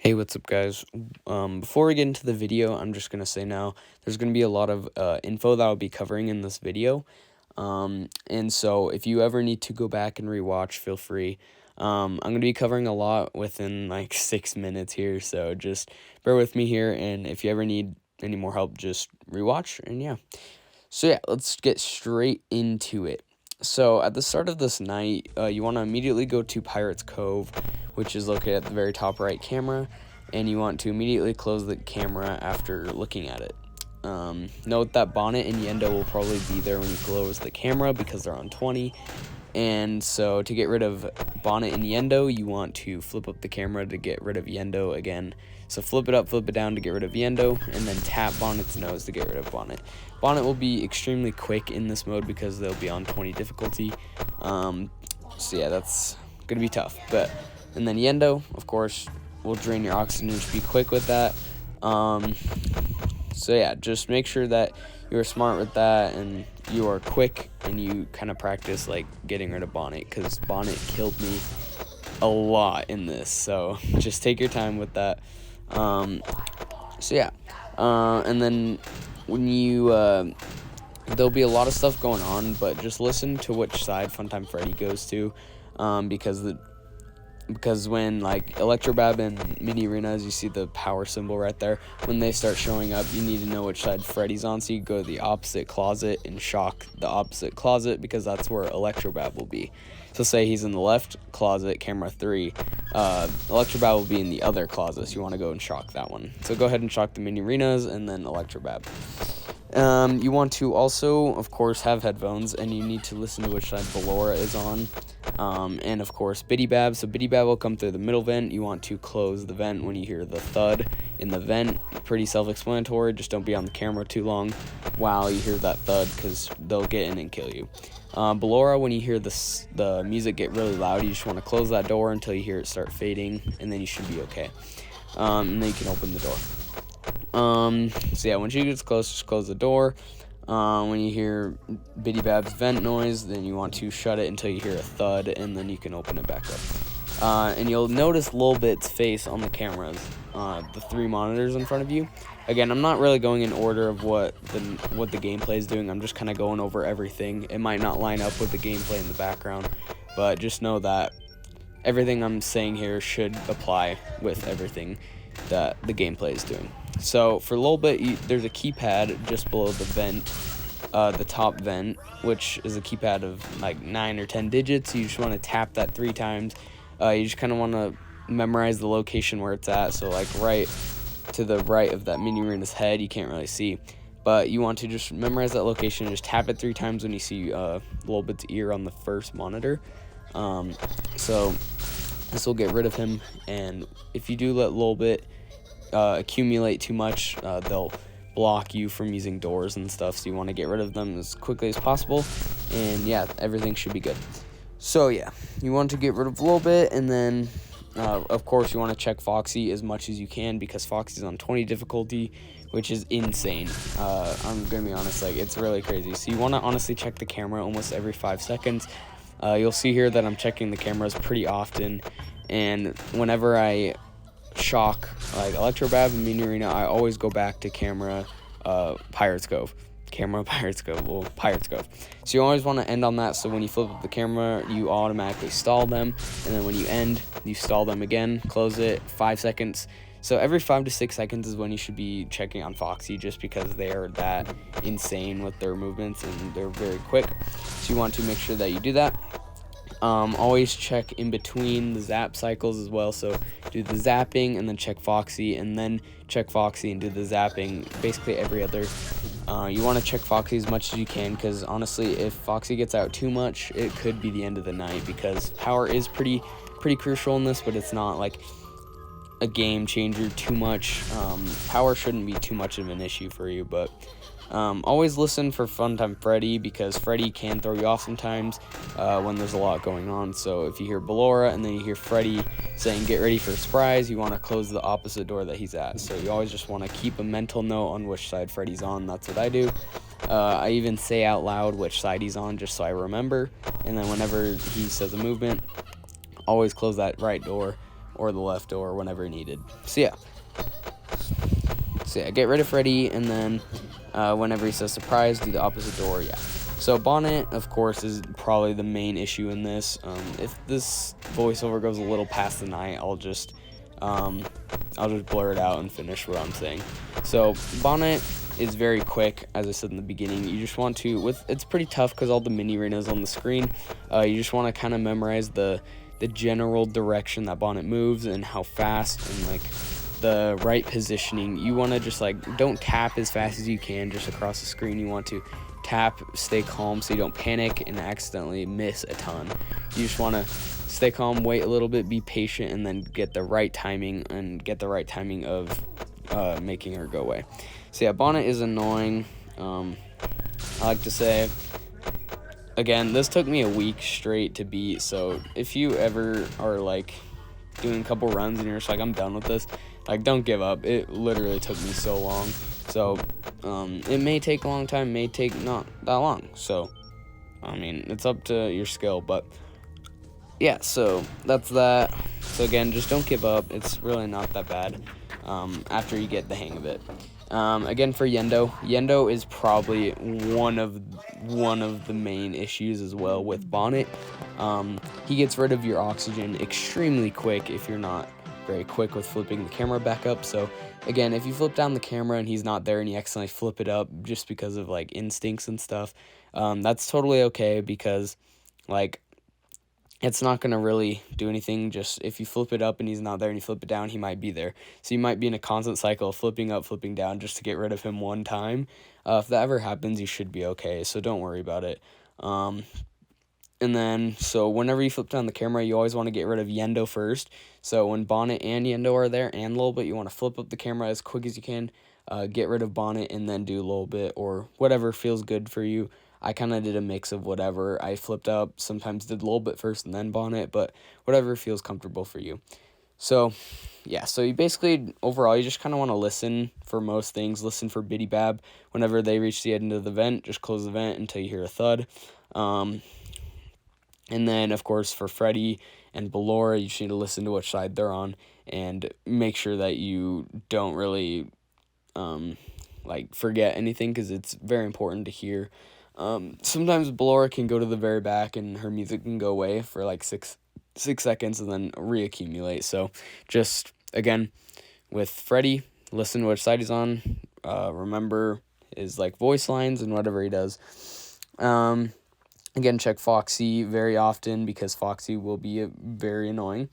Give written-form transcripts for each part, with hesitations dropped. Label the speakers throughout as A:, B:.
A: Hey, what's up, guys? Before we get into the video, I'm just gonna say now there's gonna be a lot of info that I'll be covering in this video. And so if you ever need to go back and rewatch, feel free. I'm gonna be covering a lot within like 6 minutes here, so just bear with me here. And if you ever need any more help, just rewatch. And yeah, so yeah, let's get straight into it. So at the start of this night, you want to immediately go to Pirate's Cove, which is located at the very top right camera, and you want to immediately close the camera after looking at it. Note that Bonnet and Yendo will probably be there when you close the camera because they're on 20. And so to get rid of Bonnet and Yendo, you want to flip up the camera to get rid of Yendo again. So flip it up, flip it down to get rid of Yendo, and then tap Bonnet's nose to get rid of Bonnet. Bonnet will be extremely quick in this mode because they'll be on 20 difficulty. So yeah, that's going to be tough. And then Yendo, of course, will drain your oxygen. Just be quick with that. So yeah, just make sure that you're smart with that and you are quick and you kind of practice like getting rid of Bonnet, because Bonnet killed me a lot in this. So just take your time with that. So yeah, and then when you there'll be a lot of stuff going on, but just listen to which side Funtime Freddy goes to, because when like Electrobab and Mini Arenas, you see the power symbol right there, when they start showing up, you need to know which side Freddy's on, so you go to the opposite closet and shock the opposite closet, because that's where Electrobab will be. So say he's in the left closet, camera 3, Electrobab will be in the other closet, so you want to go and shock that one. So go ahead and shock the Mini Arenas and then Electrobab. You want to also, of course, have headphones, and you need to listen to which side Ballora is on. And of course, Bidybab. So Bidybab will come through the middle vent. You want to close the vent when you hear the thud in the vent. Pretty self-explanatory. Just don't be on the camera too long while you hear that thud, because they'll get in and kill you. Ballora, when you hear the music get really loud, you just want to close that door until you hear it start fading, and then you should be okay. And then you can open the door. So yeah, when she gets close, just close the door. When you hear Bidybab's vent noise, then you want to shut it until you hear a thud, and then you can open it back up. And you'll notice Lilbit's face on the cameras, the 3 monitors in front of you. Again, I'm not really going in order of what the gameplay is doing. I'm just kind of going over everything. It might not line up with the gameplay in the background, but just know that everything I'm saying here should apply with everything that the gameplay is doing. So for Lilbit, there's a keypad just below the vent, the top vent, which is a keypad of like 9 or 10 digits. You just want to tap that 3 times. You just kind of want to memorize the location where it's at. So like right to the right of that Mini Arena's head, you can't really see, but you want to just memorize that location and just tap it 3 times when you see Lilbit's ear on the first monitor. So this will get rid of him, and if you do let Lilbit accumulate too much, they'll block you from using doors and stuff, so you want to get rid of them as quickly as possible, and yeah, everything should be good. So yeah, you want to get rid of Lilbit, and then of course you want to check Foxy as much as you can, because Foxy's on 20 difficulty, which is insane. I'm gonna be honest, like, it's really crazy. So you want to honestly check the camera almost every 5 seconds. You'll see here that I'm checking the cameras pretty often, and whenever I shock like Electrobab and Mini Arena, I always go back to camera Pirate's Cove. Pirate's Cove. So you always want to end on that, so when you flip up the camera, you automatically stall them, and then when you end, you stall them again, close it, 5 seconds. So every 5 to 6 seconds is when you should be checking on Foxy, just because they are that insane with their movements and they're very quick. So you want to make sure that you do that. Always check in between the zap cycles as well, so do the zapping and then check Foxy, and then check Foxy and do the zapping, basically every other. You want to check Foxy as much as you can, because honestly, if Foxy gets out too much, it could be the end of the night, because power is pretty crucial in this, but it's not like a game changer too much. Power shouldn't be too much of an issue for you, but always listen for Funtime Freddy, because Freddy can throw you off sometimes when there's a lot going on. So if you hear Ballora and then you hear Freddy saying get ready for a surprise, you want to close the opposite door that he's at. So you always just want to keep a mental note on which side Freddy's on. That's what I do. I even say out loud which side he's on, just so I remember, and then whenever he says a movement, always close that right door or the left door whenever needed. So yeah, get rid of Freddy, and then whenever he says surprise, do the opposite door. Yeah. So bonnet, of course, is probably the main issue in this. If this voiceover goes a little past the night, I'll just blur it out and finish what I'm saying. So bonnet is very quick, as I said in the beginning. You just want to, it's pretty tough because all the mini arenas on the screen. You just want to kind of memorize the general direction that bonnet moves and how fast, and like the right positioning. You want to just like, don't tap as fast as you can just across the screen. You want to tap, stay calm so you don't panic and accidentally miss a ton. You just want to stay calm, wait a little bit, be patient, and then get the right timing of making her go away. So yeah, bonnet is annoying. I like to say, again, this took me a week straight to beat, so if you ever are like doing a couple runs and you're just like, I'm done with this, like, don't give up. It literally took me so long. So it may take a long time, may take not that long. So I mean, it's up to your skill, but yeah, so that's that. So again, just don't give up. It's really not that bad after you get the hang of it. Again, for Yendo is probably one of the main issues as well with bonnet. He gets rid of your oxygen extremely quick if you're not very quick with flipping the camera back up. So again, if you flip down the camera and he's not there and you accidentally flip it up just because of like instincts and stuff, that's totally okay, because like it's not going to really do anything. Just if you flip it up and he's not there and you flip it down, he might be there. So you might be in a constant cycle of flipping up, flipping down just to get rid of him one time. If that ever happens, you should be okay, so don't worry about it. And then, so whenever you flip down the camera, you always want to get rid of Yendo first. So when bonnet and Yendo are there and Lolbit, you want to flip up the camera as quick as you can, get rid of bonnet, and then do Lolbit or whatever feels good for you. I kind of did a mix of whatever. I flipped up, sometimes did Lolbit first and then bonnet, but whatever feels comfortable for you. So, yeah, so you basically, overall, you just kind of want to listen for most things. Listen for Biddy Bab. Whenever they reach the end of the vent, just close the vent until you hear a thud. And then, of course, for Freddy and Ballora, you just need to listen to which side they're on and make sure that you don't really, forget anything, because it's very important to hear. Sometimes Ballora can go to the very back and her music can go away for like six seconds and then reaccumulate. So just, again, with Freddy, listen to which side he's on. Remember his like voice lines and whatever he does. Again, check Foxy very often, because Foxy will be very annoying.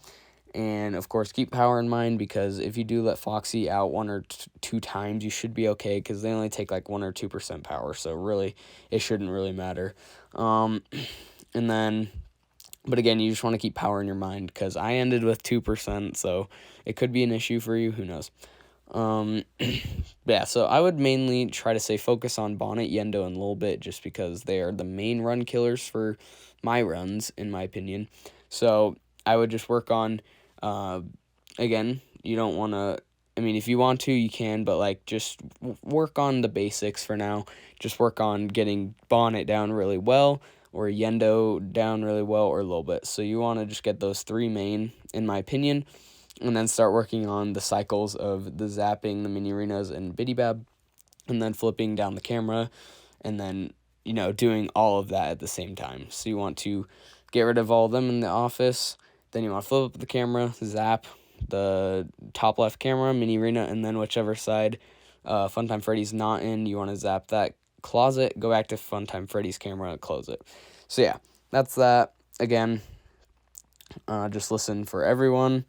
A: And, of course, keep power in mind, because if you do let Foxy out one or two times, you should be okay, because they only take like 1 or 2% power. So, really, it shouldn't really matter. And then, but again, you just want to keep power in your mind, because I ended with 2%, so it could be an issue for you. Who knows? Yeah, so I would mainly try to say focus on bonnet, Yendo, and Lolbit, just because they are the main run killers for my runs, in my opinion. So I would just work on, again, you don't want to, I mean, if you want to, you can, but like just work on the basics for now. Just work on getting bonnet down really well, or Yendo down really well, or Lolbit. So you want to just get those three main, in my opinion, and then start working on the cycles of the zapping, the mini arenas, and Biddy Bab, and then flipping down the camera, and then, doing all of that at the same time. So you want to get rid of all of them in the office, then you want to flip up the camera, zap the top left camera, mini arena, and then whichever side Funtime Freddy's not in, you want to zap that closet, go back to Funtime Freddy's camera, and close it. So yeah, that's that. Again, just listen for everyone.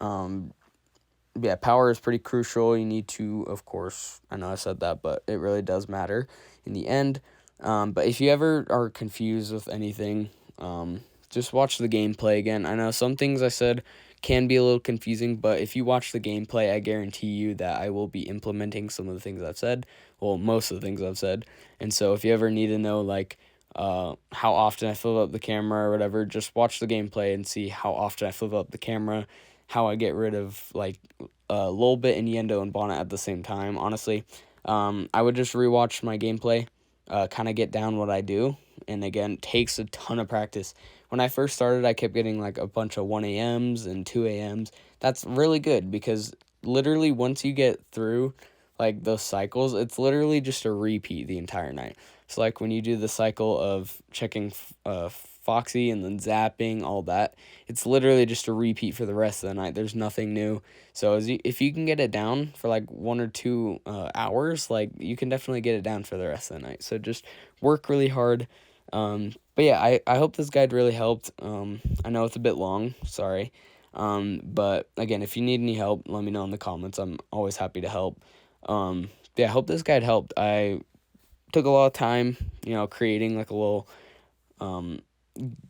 A: Yeah, power is pretty crucial. You need to, of course, I know I said that, but it really does matter in the end. But if you ever are confused with anything, just watch the gameplay again. I know some things I said can be a little confusing, but if you watch the gameplay, I guarantee you that I will be implementing some of the things I've said. Well, most of the things I've said. And so if you ever need to know, like, how often I flip up the camera or whatever, just watch the gameplay and see how often I flip up the camera, how I get rid of, like, Lolbit and Yendo and Bonnet at the same time. Honestly, I would just rewatch my gameplay, kind of get down what I do, and again, it takes a ton of practice. When I first started, I kept getting, like, a bunch of 1 a.m.s and 2 a.m.s. that's really good because literally once you get through like those cycles, it's literally just a repeat the entire night. So like when you do the cycle of checking Foxy and then zapping, all that, it's literally just a repeat for the rest of the night. There's nothing new. So if you can get it down for like 1 or 2 hours, like you can definitely get it down for the rest of the night. So just work really hard. But yeah, I hope this guide really helped. I know it's a bit long, sorry. But again, if you need any help, let me know in the comments. I'm always happy to help. Yeah, I hope this guide helped. I took a lot of time, creating like a little,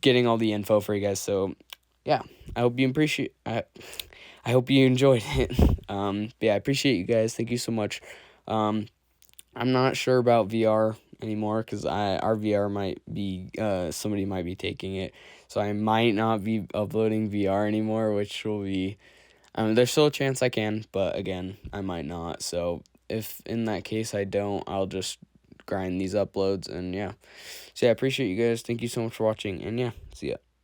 A: getting all the info for you guys. So yeah, I hope you appreciate. I hope you enjoyed it. Yeah, I appreciate you guys. Thank you so much. I'm not sure about VR anymore because our VR might be somebody might be taking it, so I might not be uploading VR anymore, which will be. There's still a chance I can, but again, I might not. So if in that case I don't, I'll just grind these uploads and yeah. So yeah, I appreciate you guys. Thank you so much for watching and yeah, see ya.